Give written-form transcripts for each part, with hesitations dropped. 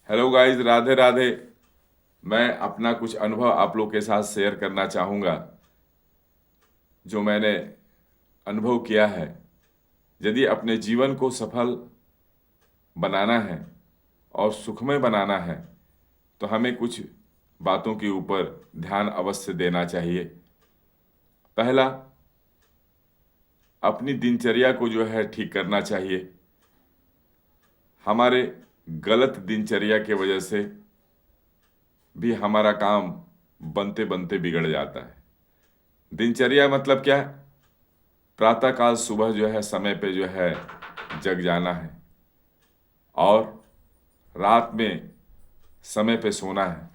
Hello guys, Radhe Radhe. मैं अपना कुछ अनुभव आप लोग के साथ शेयर करना चाहूँगा जो मैंने अनुभव किया है। यदि अपने जीवन को सफल बनाना है और सुखमय बनाना है तो हमें कुछ बातों के ऊपर ध्यान अवश्य देना चाहिए। पहला, अपनी दिनचर्या को जो है ठीक करना चाहिए। हमारे गलत दिनचर्या के वजह से भी हमारा काम बनते बनते बिगड़ जाता है। दिनचर्या मतलब क्या? प्रातःकाल सुबह जो है समय पे जो है जग जाना है और रात में समय पे सोना है।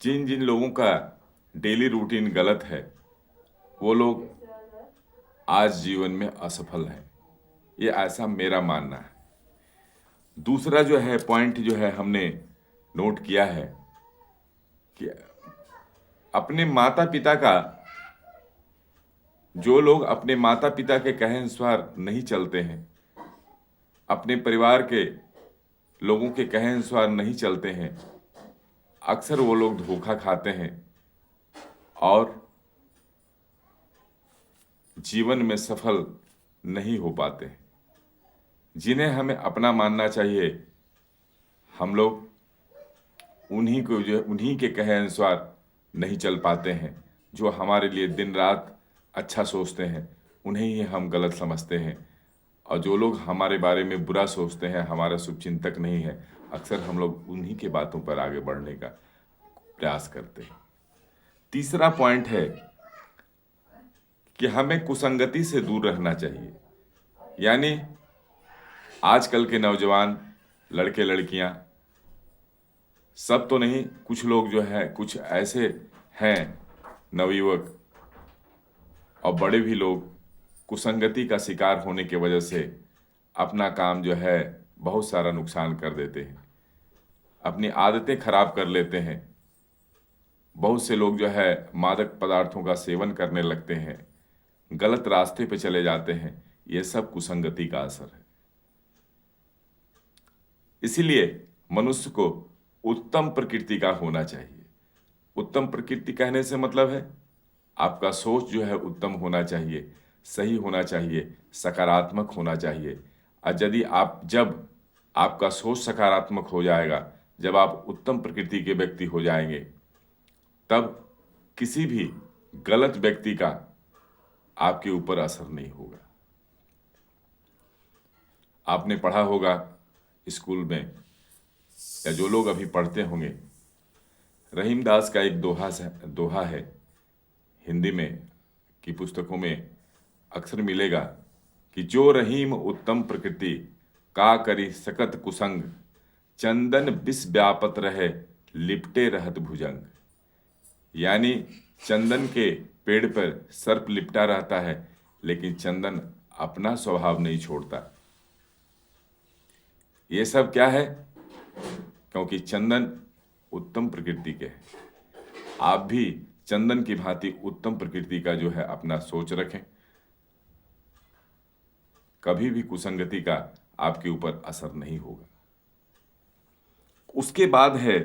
जिन जिन लोगों का डेली रूटीन गलत है वो लोग आज जीवन में असफल हैं। ये ऐसा मेरा मानना है। दूसरा जो है पॉइंट जो है हमने नोट किया है कि अपने माता पिता का, जो लोग अपने माता पिता के कहे अनुसार नहीं चलते हैं, अपने परिवार के लोगों के कहे अनुसार नहीं चलते हैं, अक्सर वो लोग धोखा खाते हैं और जीवन में सफल नहीं हो पाते हैं। जिन्हें हमें अपना मानना चाहिए, हम लोग उन्हीं के कहे अनुसार नहीं चल पाते हैं। जो हमारे लिए दिन रात अच्छा सोचते हैं उन्हें ही हम गलत समझते हैं, और जो लोग हमारे बारे में बुरा सोचते हैं, हमारा शुभचिंतक नहीं है, अक्सर हम लोग उन्हीं के बातों पर आगे बढ़ने का प्रयास करते हैं। तीसरा पॉइंट है कि हमें कुसंगति से दूर रहना चाहिए। यानी आजकल के नौजवान लड़के लड़कियां, सब तो नहीं, कुछ लोग जो है, कुछ ऐसे हैं नवयुवक और बड़े भी लोग कुसंगति का शिकार होने की वजह से अपना काम जो है बहुत सारा नुकसान कर देते हैं, अपनी आदतें खराब कर लेते हैं। बहुत से लोग जो है मादक पदार्थों का सेवन करने लगते हैं, गलत रास्ते पे चले जाते हैं। ये सब कुसंगति का असर है। इसीलिए मनुष्य को उत्तम प्रकृति का होना चाहिए। उत्तम प्रकृति कहने से मतलब है आपका सोच जो है उत्तम होना चाहिए, सही होना चाहिए, सकारात्मक होना चाहिए। और यदि जब आपका सोच सकारात्मक हो जाएगा, जब आप उत्तम प्रकृति के व्यक्ति हो जाएंगे, तब किसी भी गलत व्यक्ति का आपके ऊपर असर नहीं होगा। आपने पढ़ा होगा स्कूल में, या जो लोग अभी पढ़ते होंगे, रहीमदास का एक दोहा है हिंदी में की पुस्तकों में अक्सर मिलेगा कि जो रहीम उत्तम प्रकृति का करी सकत कुसंग, चंदन विष व्यापत रहे लिपटे रहत भुजंग। यानी चंदन के पेड़ पर सर्प लिपटा रहता है, लेकिन चंदन अपना स्वभाव नहीं छोड़ता। ये सब क्या है? क्योंकि चंदन उत्तम प्रकृति के हैं। आप भी चंदन की भांति उत्तम प्रकृति का जो है अपना सोच रखें। कभी भी कुसंगति का आपके ऊपर असर नहीं होगा। उसके बाद है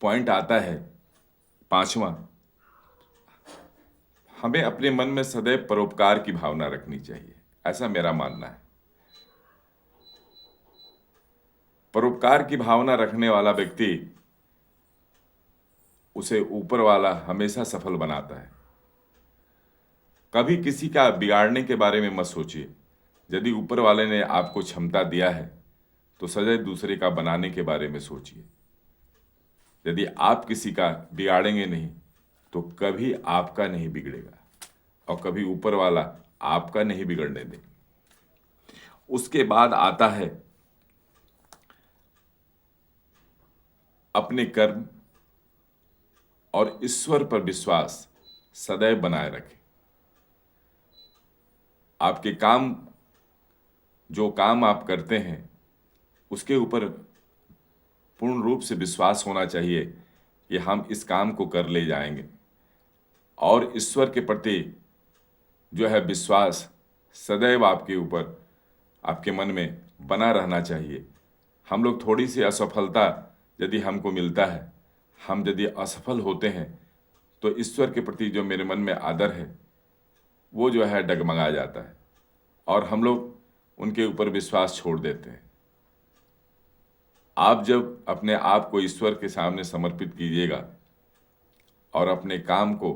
पॉइंट आता है पांचवा, हमें अपने मन में सदैव परोपकार की भावना रखनी चाहिए। ऐसा मेरा मानना है। परोपकार की भावना रखने वाला व्यक्ति, उसे ऊपर वाला हमेशा सफल बनाता है। कभी किसी का बिगाड़ने के बारे में मत सोचिए। यदि ऊपर वाले ने आपको क्षमता दिया है तो सदैव दूसरे का बनाने के बारे में सोचिए। यदि आप किसी का बिगाड़ेंगे नहीं तो कभी आपका नहीं बिगड़ेगा, और कभी ऊपर वाला आपका नहीं बिगड़ने देंगे। उसके बाद आता है अपने कर्म और ईश्वर पर विश्वास सदैव बनाए रखें। आपके काम, जो काम आप करते हैं, उसके ऊपर पूर्ण रूप से विश्वास होना चाहिए कि हम इस काम को कर ले जाएंगे। और ईश्वर के प्रति जो है विश्वास सदैव आपके ऊपर आपके मन में बना रहना चाहिए। हम लोग थोड़ी सी असफलता यदि हमको मिलता है, हम यदि असफल होते हैं, तो ईश्वर के प्रति जो मेरे मन में आदर है वो जो है डगमगा जाता है और हम लोग उनके ऊपर विश्वास छोड़ देते हैं। आप जब अपने आप को ईश्वर के सामने समर्पित कीजिएगा और अपने काम को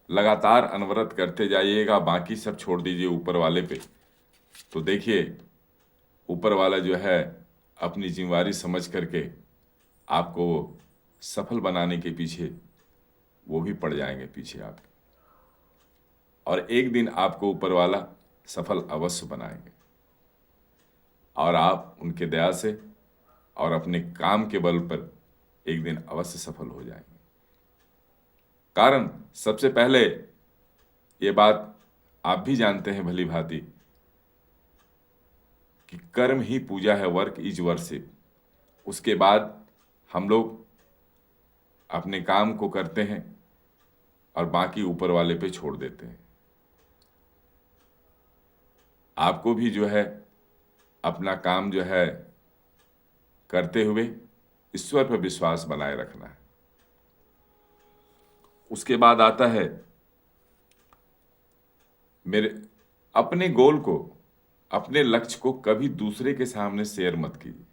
लगातार अनवरत करते जाइएगा, बाकी सब छोड़ दीजिए ऊपर वाले पे, तो देखिए ऊपर वाला जो है अपनी जिम्मेवारी समझ करके आपको सफल बनाने के पीछे वो भी पड़ जाएंगे पीछे आपके, और एक दिन आपको ऊपर वाला सफल अवश्य बनाएंगे और आप उनके दया से और अपने काम के बल पर एक दिन अवश्य सफल हो जाएंगे। कारण सबसे पहले ये बात आप भी जानते हैं भली भांति कि कर्म ही पूजा है, वर्क इज वर्शिप। उसके बाद हम लोग अपने काम को करते हैं और बाकी ऊपर वाले पे छोड़ देते हैं। आपको भी जो है अपना काम जो है करते हुए ईश्वर पर विश्वास बनाए रखना है। उसके बाद आता है मेरे अपने गोल को, अपने लक्ष्य को कभी दूसरे के सामने शेयर मत कीजिए।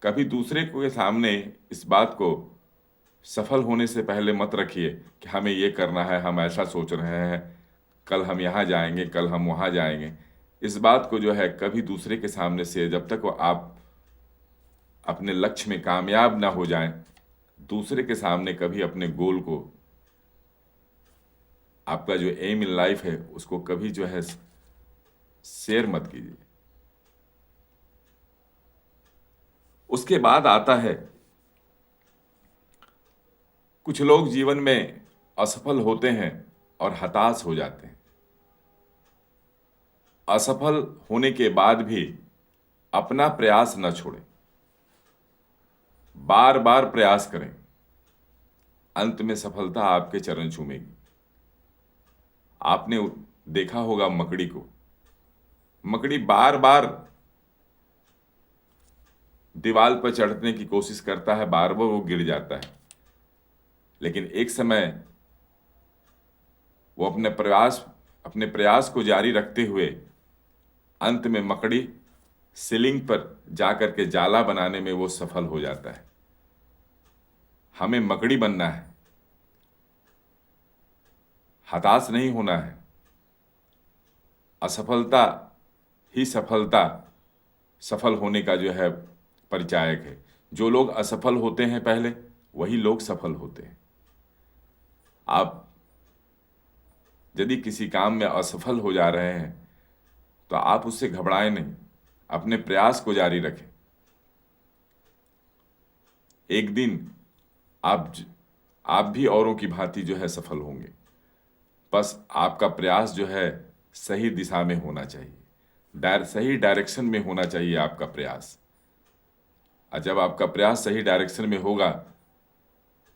कभी दूसरे के सामने इस बात को सफल होने से पहले मत रखिए कि हमें ये करना है, हम ऐसा सोच रहे हैं, कल हम यहाँ जाएंगे, कल हम वहाँ जाएंगे। इस बात को जो है कभी दूसरे के सामने से, जब तक वो आप अपने लक्ष्य में कामयाब ना हो जाएं, दूसरे के सामने कभी अपने गोल को, आपका जो एम इन लाइफ है उसको कभी जो है शेयर मत कीजिए। उसके बाद आता है कुछ लोग जीवन में असफल होते हैं और हताश हो जाते हैं। असफल होने के बाद भी अपना प्रयास न छोड़ें, बार बार प्रयास करें, अंत में सफलता आपके चरण चूमेगी। आपने देखा होगा मकड़ी को, मकड़ी बार बार दीवार पर चढ़ने की कोशिश करता है, बार बार वो गिर जाता है, लेकिन एक समय वो अपने प्रयास को जारी रखते हुए अंत में मकड़ी सीलिंग पर जाकर के जाला बनाने में वो सफल हो जाता है। हमें मकड़ी बनना है, हताश नहीं होना है। असफलता ही सफल होने का जो है परिचायक है। जो लोग असफल होते हैं पहले, वही लोग सफल होते हैं। आप यदि किसी काम में असफल हो जा रहे हैं तो आप उससे घबराएं नहीं, अपने प्रयास को जारी रखें। एक दिन आप भी औरों की भांति जो है सफल होंगे। बस आपका प्रयास जो है सही दिशा में होना चाहिए, सही डायरेक्शन में होना चाहिए आपका प्रयास। और जब आपका प्रयास सही डायरेक्शन में होगा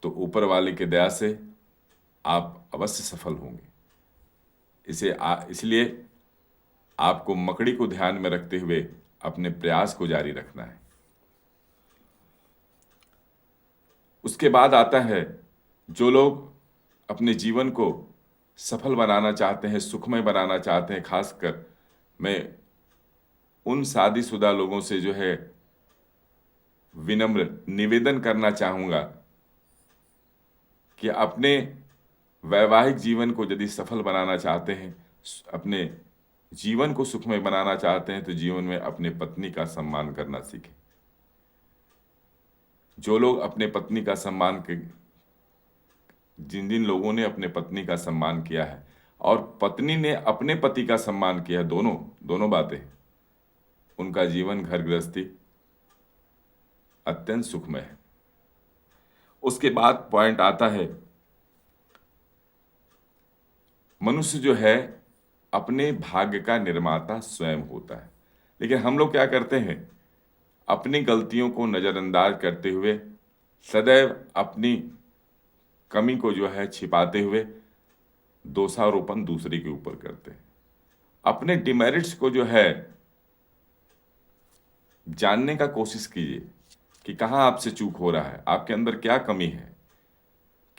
तो ऊपर वाले के दया से आप अवश्य सफल होंगे। इसलिए आपको मकड़ी को ध्यान में रखते हुए अपने प्रयास को जारी रखना है। उसके बाद आता है जो लोग अपने जीवन को सफल बनाना चाहते हैं, सुखमय बनाना चाहते हैं। खासकर मैं उन शादीशुदा लोगों से जो है विनम्र निवेदन करना चाहूँगा कि अपने वैवाहिक जीवन को यदि सफल बनाना चाहते हैं, अपने जीवन को सुखमय बनाना चाहते हैं, तो जीवन में अपने पत्नी का सम्मान करना सीखें। जो लोग अपने पत्नी का सम्मान जिन जिन लोगों ने अपने पत्नी का सम्मान किया है और पत्नी ने अपने पति का सम्मान किया है, दोनों बातें, उनका जीवन घर गृहस्थी अत्यंत सुखमय है। उसके बाद पॉइंट आता है मनुष्य जो है अपने भाग्य का निर्माता स्वयं होता है। लेकिन हम लोग क्या करते हैं, अपनी गलतियों को नज़रअंदाज करते हुए सदैव अपनी कमी को जो है छिपाते हुए दोषारोपण दूसरे के ऊपर करते हैं। अपने डिमेरिट्स को जो है जानने का कोशिश कीजिए कि कहाँ आपसे चूक हो रहा है, आपके अंदर क्या कमी है,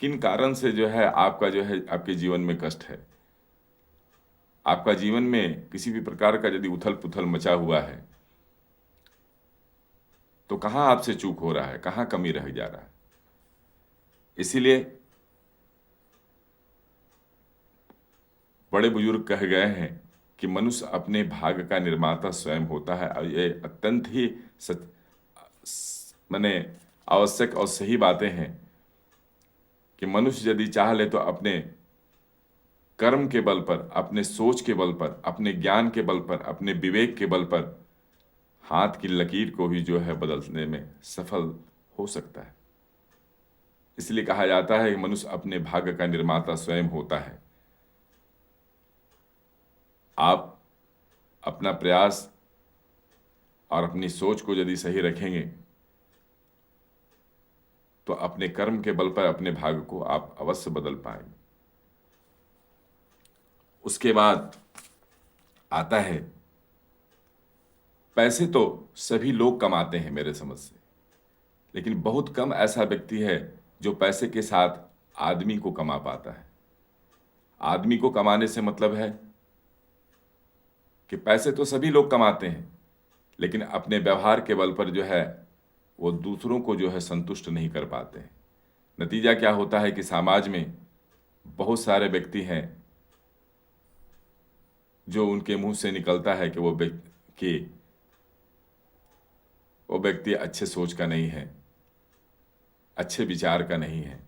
किन कारण से जो है आपका जो है आपके जीवन में कष्ट है। आपका जीवन में किसी भी प्रकार का यदि उथल पुथल मचा हुआ है तो कहाँ आपसे चूक हो रहा है, कहाँ कमी रह जा रहा है। इसीलिए बड़े बुजुर्ग कह गए हैं कि मनुष्य अपने भाग्य का निर्माता स्वयं होता है, और ये अत्यंत ही माने आवश्यक और सही बातें हैं कि मनुष्य यदि चाह ले तो अपने कर्म के बल पर, अपने सोच के बल पर, अपने ज्ञान के बल पर, अपने विवेक के बल पर हाथ की लकीर को भी जो है बदलने में सफल हो सकता है। इसलिए कहा जाता है कि मनुष्य अपने भाग्य का निर्माता स्वयं होता है। आप अपना प्रयास और अपनी सोच को यदि सही रखेंगे तो अपने कर्म के बल पर अपने भाग्य को आप अवश्य बदल पाएंगे। उसके बाद आता है, पैसे तो सभी लोग कमाते हैं मेरे समझ से, लेकिन बहुत कम ऐसा व्यक्ति है जो पैसे के साथ आदमी को कमा पाता है। आदमी को कमाने से मतलब है कि पैसे तो सभी लोग कमाते हैं, लेकिन अपने व्यवहार के बल पर जो है वो दूसरों को जो है संतुष्ट नहीं कर पाते हैं। नतीजा क्या होता है कि समाज में बहुत सारे व्यक्ति हैं जो उनके मुंह से निकलता है कि वो व्यक्ति अच्छे सोच का नहीं है, अच्छे विचार का नहीं है।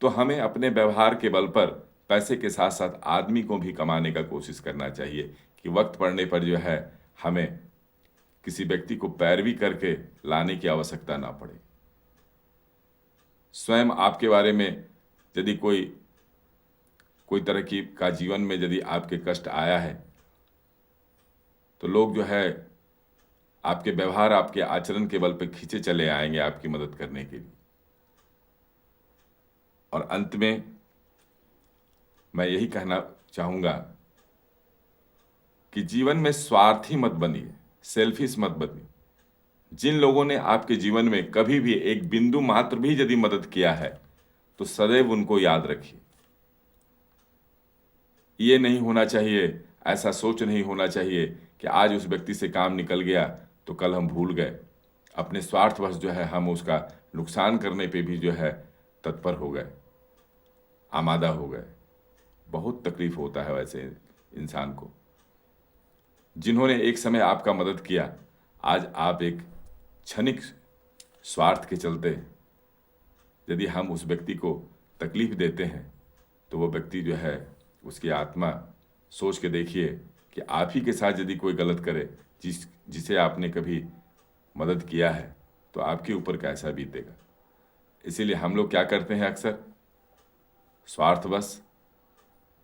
तो हमें अपने व्यवहार के बल पर पैसे के साथ साथ आदमी को भी कमाने का कोशिश करना चाहिए कि वक्त पड़ने पर जो है हमें किसी व्यक्ति को पैरवी करके लाने की आवश्यकता ना पड़े। स्वयं आपके बारे में यदि कोई तरह की का जीवन में यदि आपके कष्ट आया है तो लोग जो है आपके व्यवहार, आपके आचरण के बल पर खींचे चले आएंगे आपकी मदद करने के लिए। और अंत में मैं यही कहना चाहूंगा कि जीवन में स्वार्थी मत बनिए, सेल्फिश मत बनिए। जिन लोगों ने आपके जीवन में कभी भी एक बिंदु मात्र भी यदि मदद किया है तो सदैव उनको याद रखिए। ये नहीं होना चाहिए, ऐसा सोच नहीं होना चाहिए कि आज उस व्यक्ति से काम निकल गया तो कल हम भूल गए। अपने स्वार्थवश जो है हम उसका नुकसान करने पे भी जो है तत्पर हो गए, आमादा हो गए। बहुत तकलीफ होता है वैसे इंसान को। जिन्होंने एक समय आपका मदद किया, आज आप एक क्षणिक स्वार्थ के चलते यदि हम उस व्यक्ति को तकलीफ देते हैं तो वो व्यक्ति जो है, उसकी आत्मा, सोच के देखिए कि आप ही के साथ यदि कोई गलत करे जिसे आपने कभी मदद किया है तो आपके ऊपर कैसा बीतेगा। इसीलिए हम लोग क्या करते हैं, अक्सर स्वार्थवश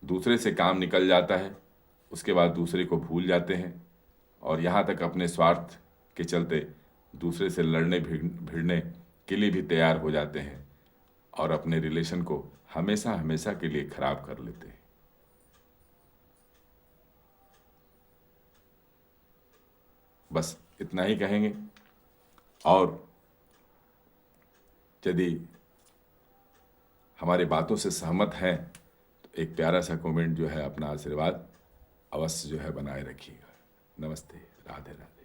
दूसरे से काम निकल जाता है, उसके बाद दूसरे को भूल जाते हैं और यहाँ तक अपने स्वार्थ के चलते दूसरे से लड़ने भिड़ने के लिए भी तैयार हो जाते हैं और अपने रिलेशन को हमेशा हमेशा के लिए खराब कर लेते हैं। बस इतना ही कहेंगे। और यदि हमारी बातों से सहमत हैं तो एक प्यारा सा कमेंट जो है, अपना आशीर्वाद अवश्य जो है बनाए रखिएगा। नमस्ते, राधे राधे।